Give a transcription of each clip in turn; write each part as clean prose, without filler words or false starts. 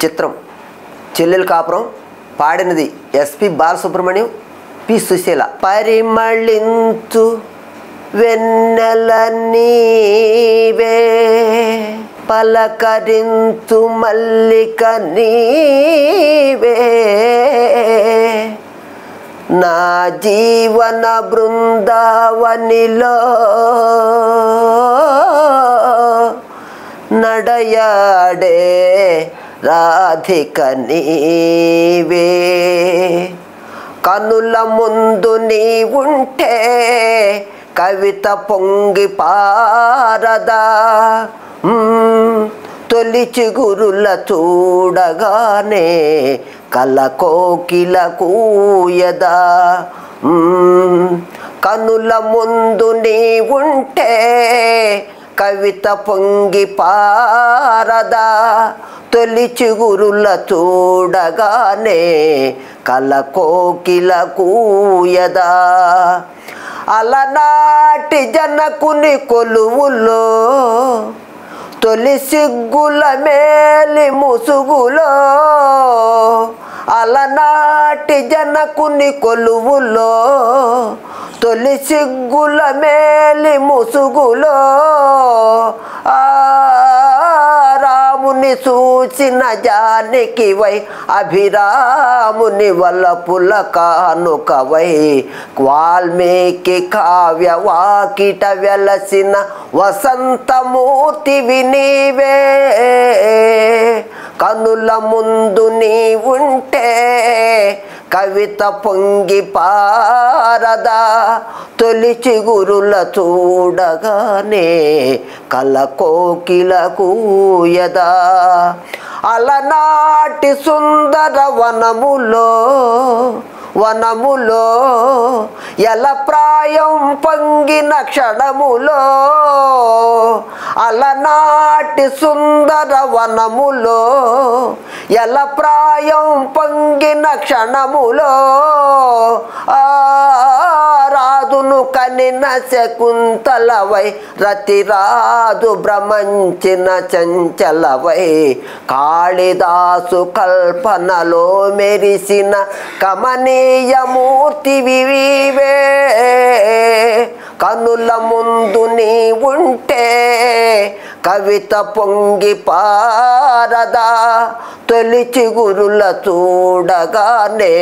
చిత్రం చెల్లెలు కాపురం. పాడినది ఎస్పి బాలసుబ్రహ్మణ్యం, పి సుశీల. పరిమళించు వెన్నెల నీవే, పలకరించు మల్లిక నీవే, నా జీవన బృందావనిలో నడయాడే రాధిక నీవే. కనుల ముందు నీవుంటే కవిత పొంగి పారదా, తొలి చిగురుల చూడగానే కల కోకిల కూయదా. కనుల ముందు నీవుంటే కవిత పొంగి పారదా, తొలి చిగురుల చూడగానే కల కోకిల కూయదా. అలనాటి జనకుని కొలువులో తొలి సిగ్గుల మేలి ముసుగులో, అలనాటి జనకుని కొలువులో తొలి సిగ్గుల మేలి ముసుగులో, రాముని చూచిన జానకివై అభిరాముని వలపుల కానుకవై, వాల్మీకి కావ్య వాకిట వెలసిన వసంతమూర్తివి నీవే. కనుల ముందు నీవుంటే కవిత పొంగి పారదా, తొలి చిగురుల చూడగానే కల కోకిల కూయదా. అలనాటి సుందర వనములో ఎల ప్రాయం పొంగిన క్షణములో, అలనాటి సుందర వనములో ఎల ప్రాయం పొంగిన క్షణములో, రాదును కనిన శకుంతలవై రతిరాదు భ్రమంచిన చంచలవై, కాళిదాసు కల్పనలో మెరిసిన కమనీయమూర్తివి నీవే. కనుల ముందు నీవుంటే కవిత పొంగి పారదా, తొలి చిగురుల చూడగానే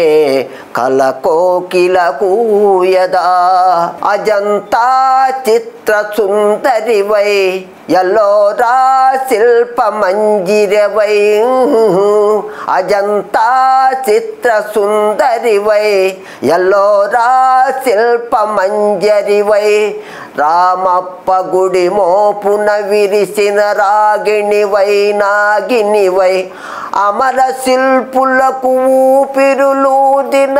కల కోకిల కూయదా. అజంతా చిత్ర సుందరివై, ఎల్లోరా శిల్ప మంజిరవై, అజంతా చిత్ర సుందరివై, ఎల్లోరా శిల్ప మంజరివై, రామప్ప గుడి మోపున విరిసిన రాగిణివై నాగినివై, అమర శిల్పులకు ఊపిరులూదిన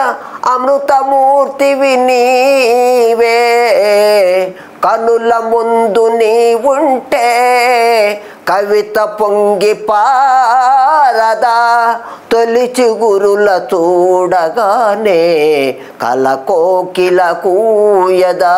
అమృతమూర్తివి నీవే. కనుల ముందు నీవుంటే కవిత పొంగి పారదా, తొలి చిగురుల చూడగానే కల కోకిల కూయదా.